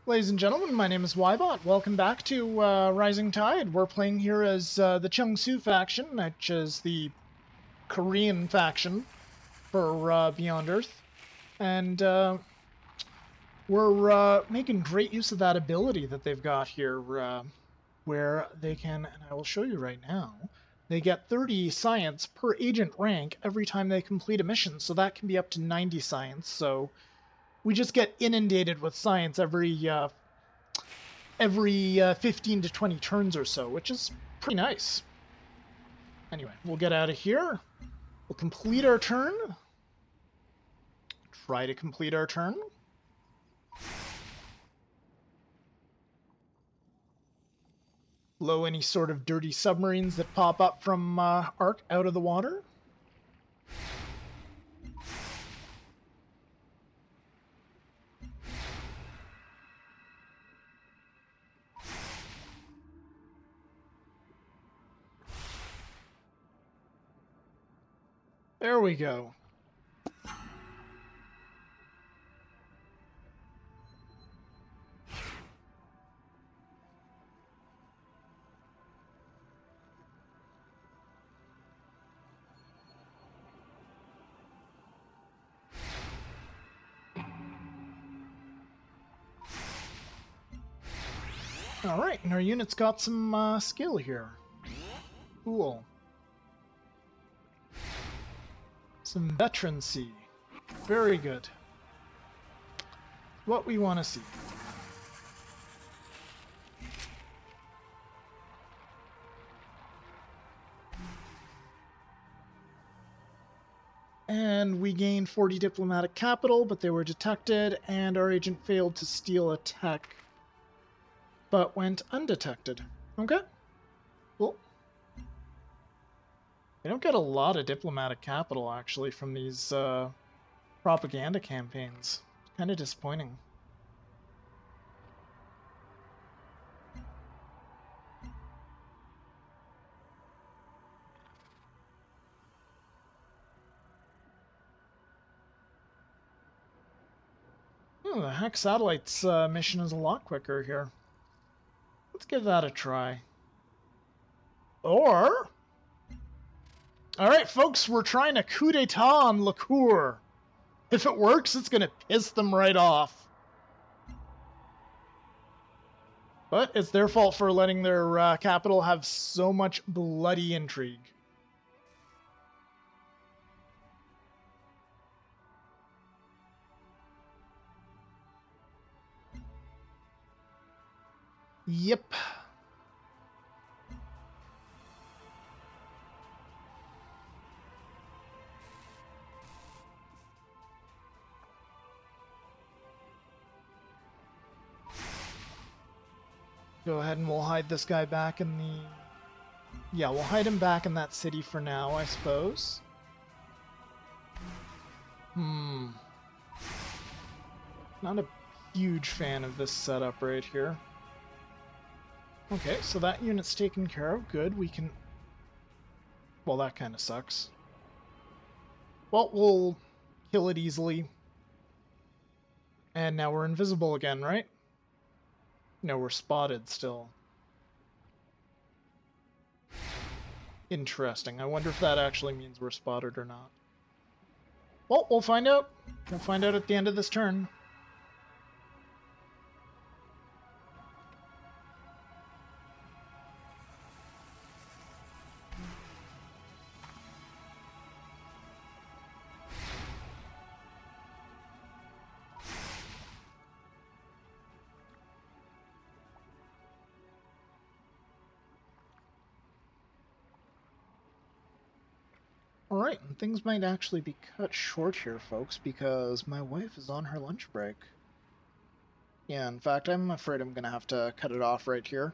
Ladies and gentlemen, my name is Ybot. Welcome back to Rising Tide. We're playing here as the Chungsu faction, which is the Korean faction for Beyond Earth. And we're making great use of that ability that they've got here, where they can, and I will show you right now, they get 30 science per agent rank every time they complete a mission, so that can be up to 90 science, so we just get inundated with science every 15 to 20 turns or so, which is pretty nice. Anyway, we'll get out of here. We'll complete our turn. Try to complete our turn. Blow any sort of dirty submarines that pop up from Ark out of the water. There we go. Alright, and our unit's got some skill here. Cool. Some veterancy. Very good. What we want to see. And we gained 40 diplomatic capital, but they were detected, and our agent failed to steal a tech, but went undetected. Okay. Cool. They don't get a lot of diplomatic capital, actually, from these propaganda campaigns. Kind of disappointing. Oh, the Hex Satellites mission is a lot quicker here. Let's give that a try. Or... Alright, folks, we're trying a coup d'etat on Liqueur. If it works, it's gonna piss them right off. But it's their fault for letting their capital have so much bloody intrigue. Yep. Go ahead and we'll hide this guy back in the... Yeah, we'll hide him back in that city for now, I suppose. Not a huge fan of this setup right here. Okay, so that unit's taken care of. Good, we can... Well, that kind of sucks. Well, we'll kill it easily. And now we're invisible again, right? No, we're spotted still. Interesting. I wonder if that actually means we're spotted or not. Well, we'll find out. We'll find out at the end of this turn. Alright, and things might actually be cut short here, folks, because my wife is on her lunch break. Yeah, in fact, I'm afraid I'm going to have to cut it off right here.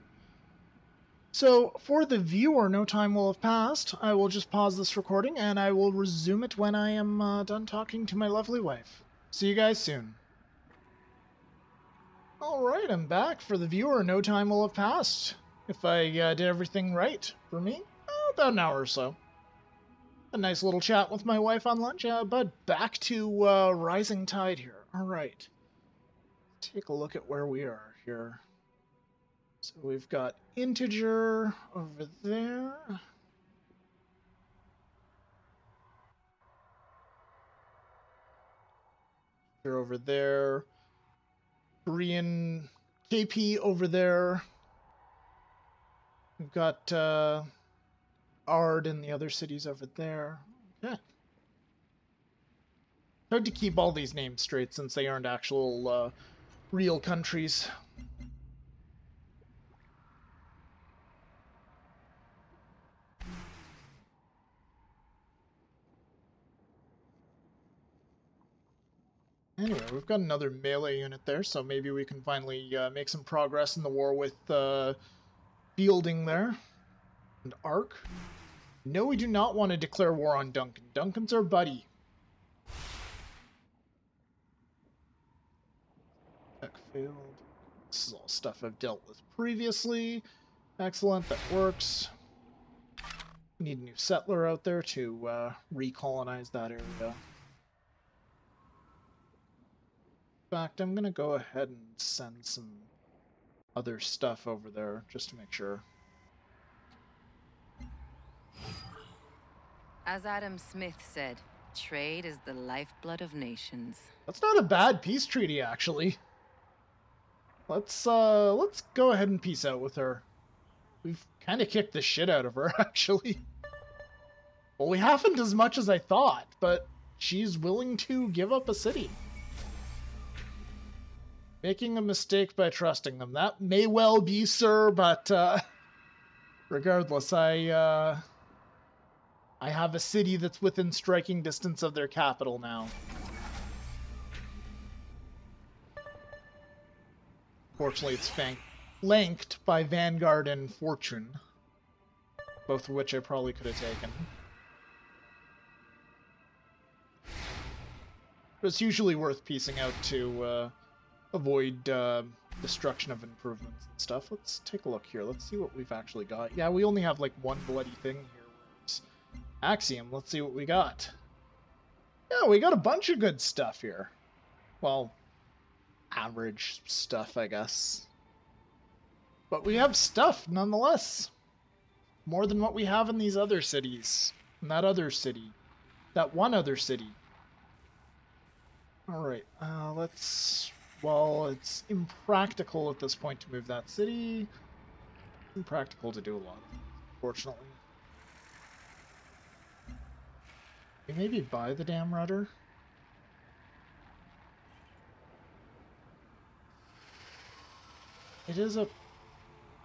So, for the viewer, no time will have passed. I will just pause this recording, and I will resume it when I am done talking to my lovely wife. See you guys soon. Alright, I'm back. For the viewer, no time will have passed. If I did everything right, for me, about an hour or so. A nice little chat with my wife on lunch, but back to Rising Tide here. Alright. take a look at where we are here. So we've got integer over there. Over there. Korean KP over there. We've got Ard and the other cities over there. Okay. Hard to keep all these names straight since they aren't actual real countries. Anyway, we've got another melee unit there, so maybe we can finally make some progress in the war with fielding there. And Ark. No, we do not want to declare war on Duncan. Duncan's our buddy. Tech failed. This is all stuff I've dealt with previously. Excellent, that works. We need a new settler out there to recolonize that area. In fact, I'm going to go ahead and send some other stuff over there just to make sure. As Adam Smith said, trade is the lifeblood of nations. That's not a bad peace treaty, actually. Let's go ahead and peace out with her. We've kind of kicked the shit out of her, actually. Well, we haven't as much as I thought, but she's willing to give up a city. Making a mistake by trusting them. That may well be, sir, but regardless, I have a city that's within striking distance of their capital now. Fortunately, it's flanked by Vanguard and Fortune, both of which I probably could have taken. But it's usually worth piecing out to avoid destruction of improvements and stuff. Let's take a look here. Let's see what we've actually got. Yeah, we only have like one bloody thing here. Axiom, let's see what we got. Yeah, we got a bunch of good stuff here. Well, average stuff, I guess. But we have stuff, nonetheless. More than what we have in these other cities. In that other city. That one other city. Alright, let's... Well, it's impractical at this point to move that city. Impractical to do a lot, unfortunately. We maybe buy the damn rudder? It is a...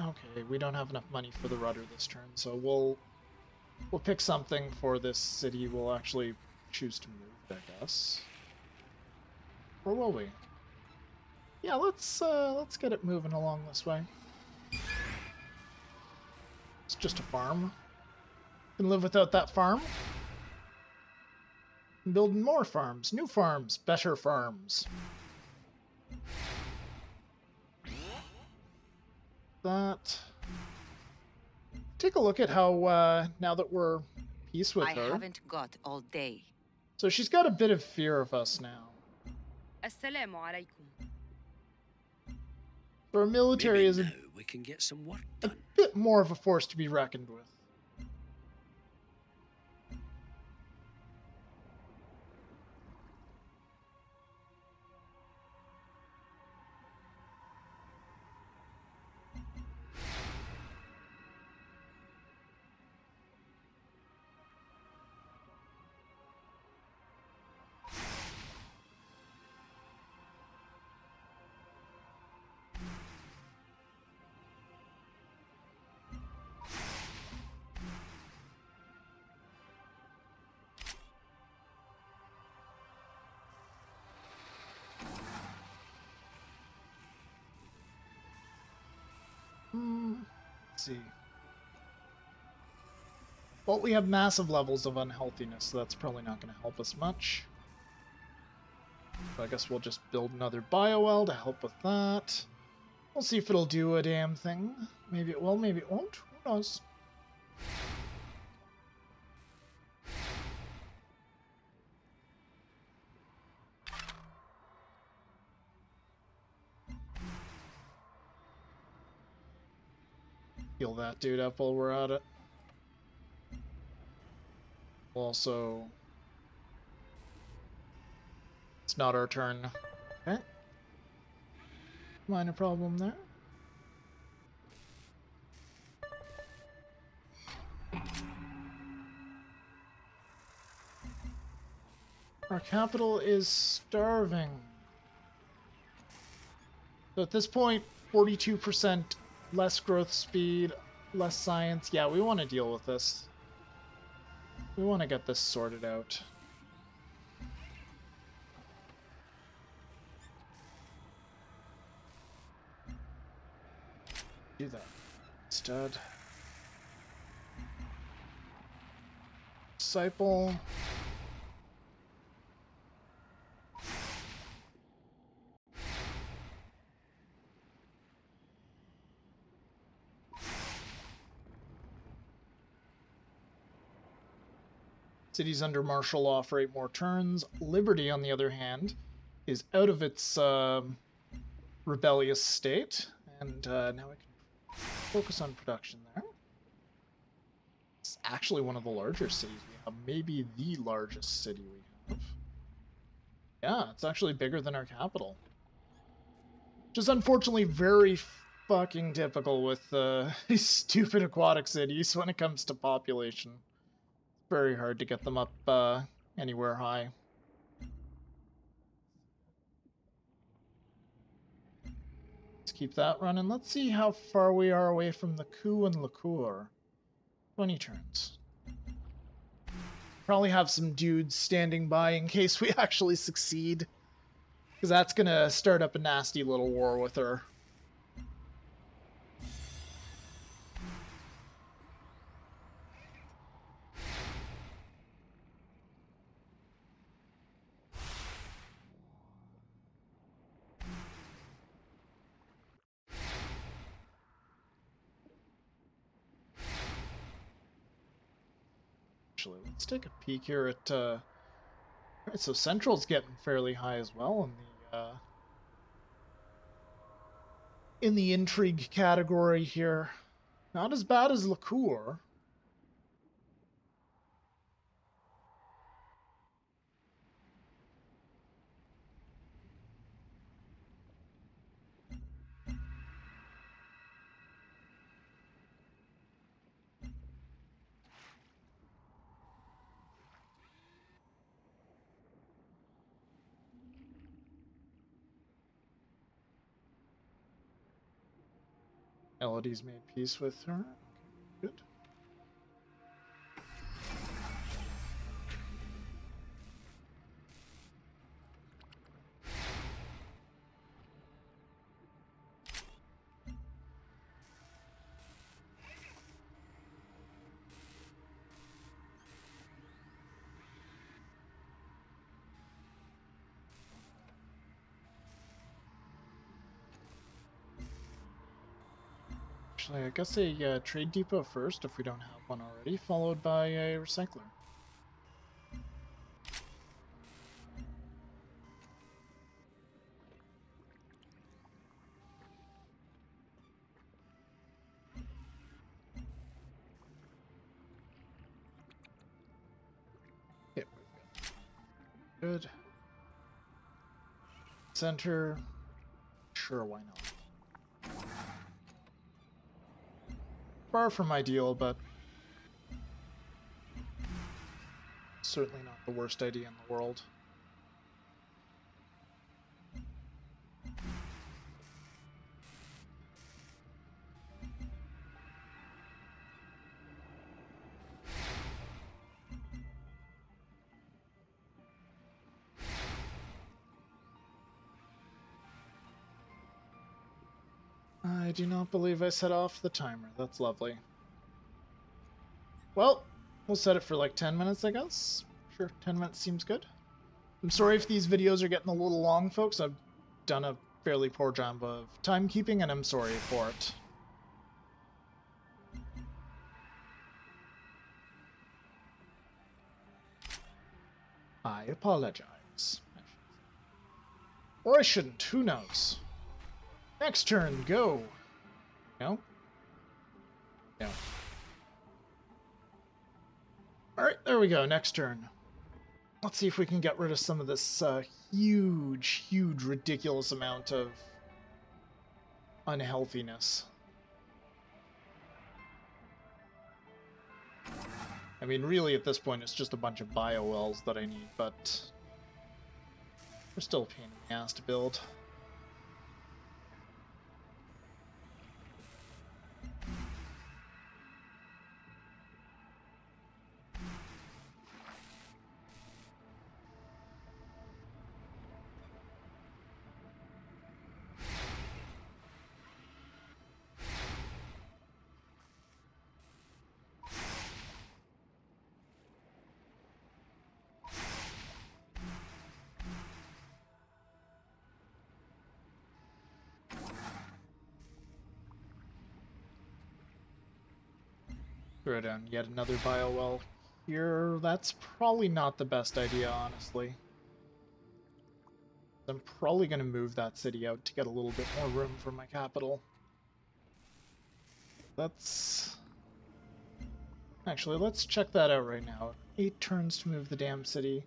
Okay, we don't have enough money for the rudder this turn, so we'll pick something for this city. We'll actually choose to move, I guess. Or will we? Yeah, let's get it moving along this way. It's just a farm. Can live without that farm. Building more farms, new farms, better farms. That. Take a look at how now that we're peace with her. I haven't got all day. So she's got a bit of fear of us now. Assalamu alaikum. So our military Maybe is now we can get some work a done. bit more of a force to be reckoned with. Let's see. Well, we have massive levels of unhealthiness, so that's probably not going to help us much. So I guess we'll just build another bio-well to help with that. We'll see if it'll do a damn thing. Maybe it will, maybe it won't. Who knows? Heal that dude up while we're at it. Also, it's not our turn. Okay. Minor problem there. Our capital is starving. So at this point, 42% less growth speed, less science. Yeah, we want to deal with this. We want to get this sorted out. Do that instead. Disciple. Cities under martial law for 8 more turns. Liberty, on the other hand, is out of its rebellious state, and now we can focus on production there. It's actually one of the larger cities we have, maybe the largest city we have. Yeah, it's actually bigger than our capital. Which is unfortunately very fucking typical with these stupid aquatic cities when it comes to population. It's very hard to get them up anywhere high. Let's keep that running. Let's see how far we are away from the coup and liqueur. 20 turns. Probably have some dudes standing by in case we actually succeed. Because that's going to start up a nasty little war with her. Actually, let's take a peek here at... Alright, so Central's getting fairly high as well in the intrigue category here. Not as bad as liqueur. Elodie's made peace with her. Okay, good. Actually, I guess a trade depot first, if we don't have one already, followed by a recycler. Yep, good. Center. Sure, why not? Far from ideal, but certainly not the worst idea in the world. I do not believe I set off the timer. That's lovely. Well, we'll set it for like 10 minutes, I guess. Sure, 10 minutes seems good. I'm sorry if these videos are getting a little long, folks. I've done a fairly poor job of timekeeping, and I'm sorry for it. I apologize. Or I shouldn't. Who knows? Next turn, go. No? No. Alright, there we go. Next turn. Let's see if we can get rid of some of this huge, ridiculous amount of unhealthiness. I mean, really, at this point, it's just a bunch of biowells that I need, but they're still a pain in the ass to build. Throw down yet another biowell here. That's probably not the best idea, honestly. I'm probably going to move that city out to get a little bit more room for my capital. That's... Actually, let's check that out right now. 8 turns to move the damn city.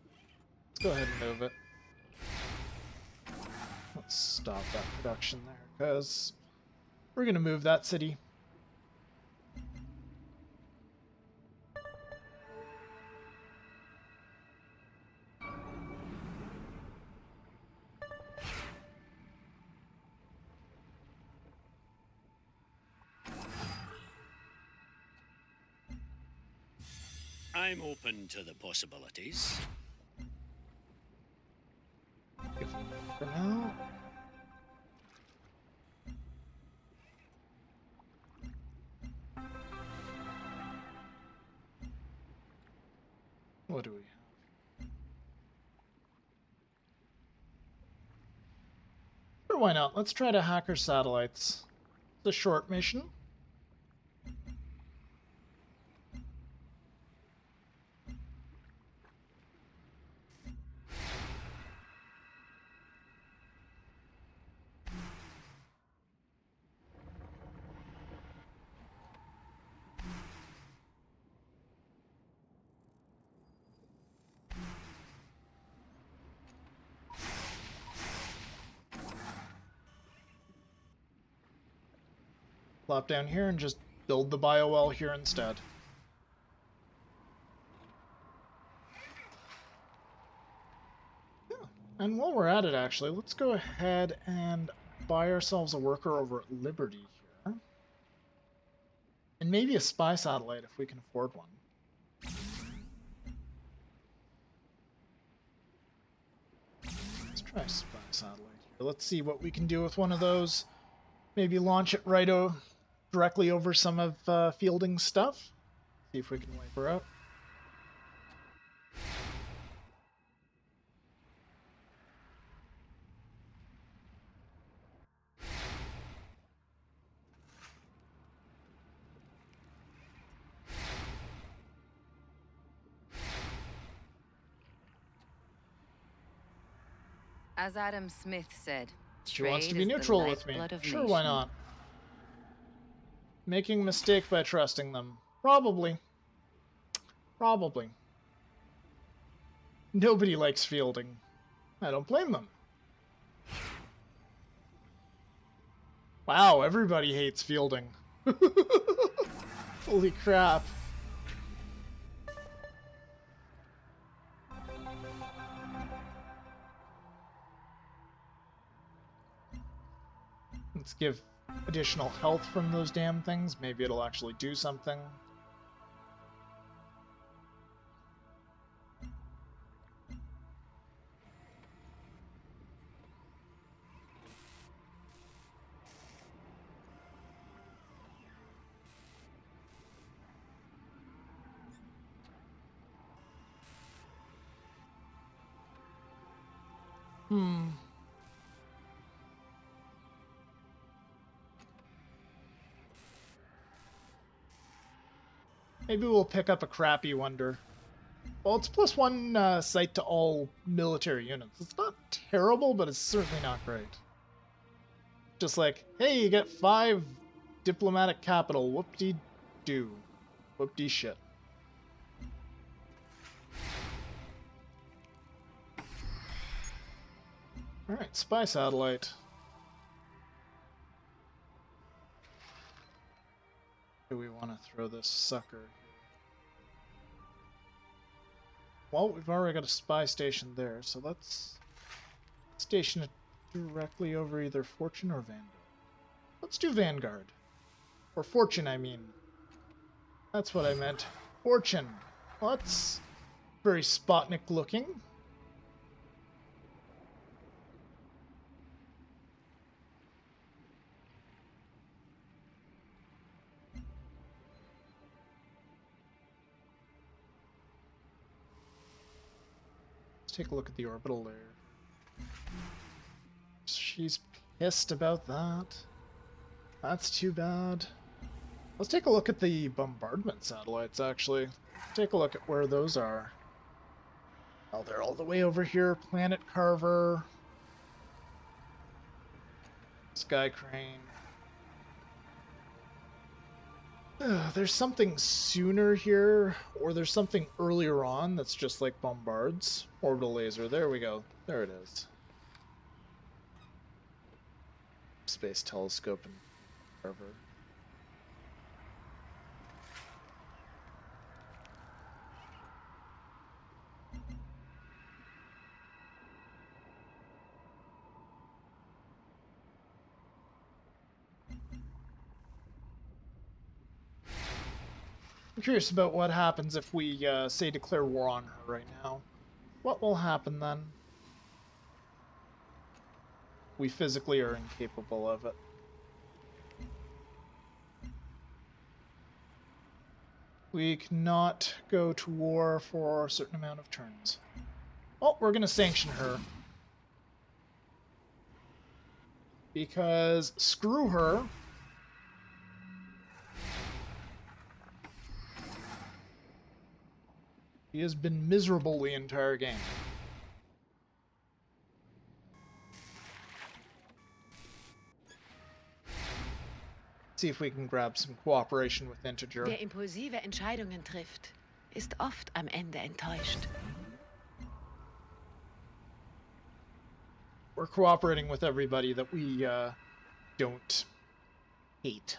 Let's go ahead and move it. Let's stop that production there, because we're going to move that city. I'm open to the possibilities. For now. What do we have? Sure, why not? Let's try to hack our satellites. It's a short mission. Plop down here and just build the biowell here instead. Yeah. And while we're at it, actually, let's go ahead and buy ourselves a worker over at Liberty here. And maybe a spy satellite if we can afford one. Let's try a spy satellite here. Let's see what we can do with one of those. Maybe launch it right directly over some of Fielding's stuff. See if we can wipe her out. As Adam Smith said, She wants to be neutral with me. Sure, why not? Making a mistake by trusting them. Probably. Probably. Nobody likes Fielding. I don't blame them. Wow, everybody hates Fielding. Holy crap. Let's give additional health from those damn things. Maybe it'll actually do something. Maybe we'll pick up a crappy wonder. Well, it's +1 sight to all military units. It's not terrible, but it's certainly not great. Just like, hey, you get 5 diplomatic capital. Whoop-de-doo. do. Whoop-dee shit. Alright, spy satellite. Do we want to throw this sucker? Well, we've already got a spy station there, so let's station it directly over either Fortune or Vanguard. Let's do Vanguard. Or Fortune, I mean. That's what I meant. Fortune. Well, that's very Sputnik looking. Let's take a look at the orbital layer. She's pissed about that. That's too bad. Let's take a look at the bombardment satellites, actually. Take a look at where those are. Oh, they're all the way over here. Planet Carver. Sky Crane. There's something sooner here, or there's something earlier on that's just like bombards. Orbital laser. There we go. There it is. Space telescope and Carver. I'm curious about what happens if we, say, declare war on her right now. What will happen then? We physically are incapable of it. We cannot go to war for a certain amount of turns. Oh, we're going to sanction her. Because screw her. He has been miserable the entire game. See if we can grab some cooperation with Integer. Wer impulsive Entscheidungen trifft, ist oft am Ende enttäuscht. We're cooperating with everybody that we don't hate.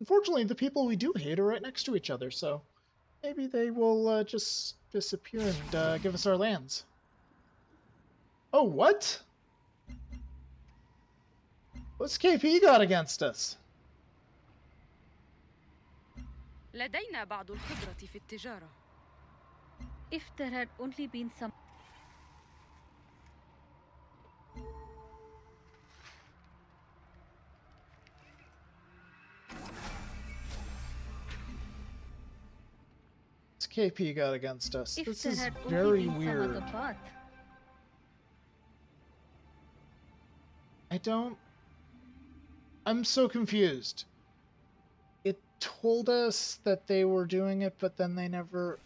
Unfortunately, the people we do hate are right next to each other, so maybe they will just disappear and give us our lands. Oh, what? What's KP got against us? لدينا بعض الخبرة في التجارة. If there had only been some... What's KP got against us? If This there is had very only been weird. some other path. I'm so confused. It told us that they were doing it, but then they never...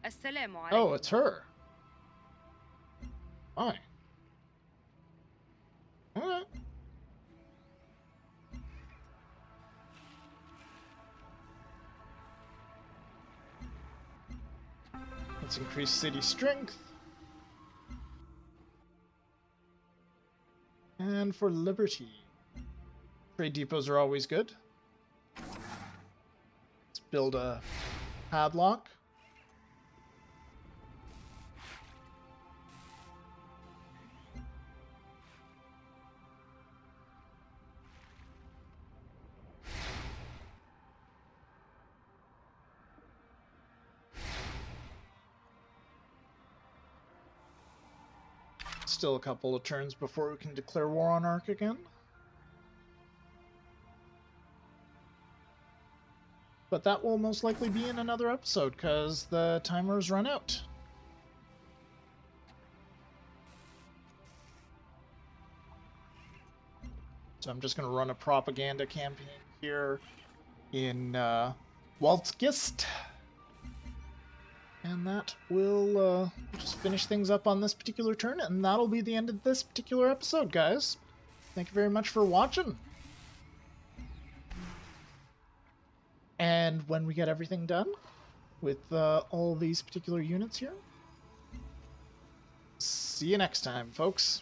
السلام عليكم. Oh, it's her. Why? Alright. Let's increase city strength. And for liberty. Trade depots are always good. Let's build a padlock. Still a couple of turns before we can declare war on Ark again. But that will most likely be in another episode, because the timer's run out. So I'm just going to run a propaganda campaign here in Waltzgist. And that will just finish things up on this particular turn, and that'll be the end of this particular episode, guys. Thank you very much for watching. And when we get everything done with all these particular units here, see you next time, folks.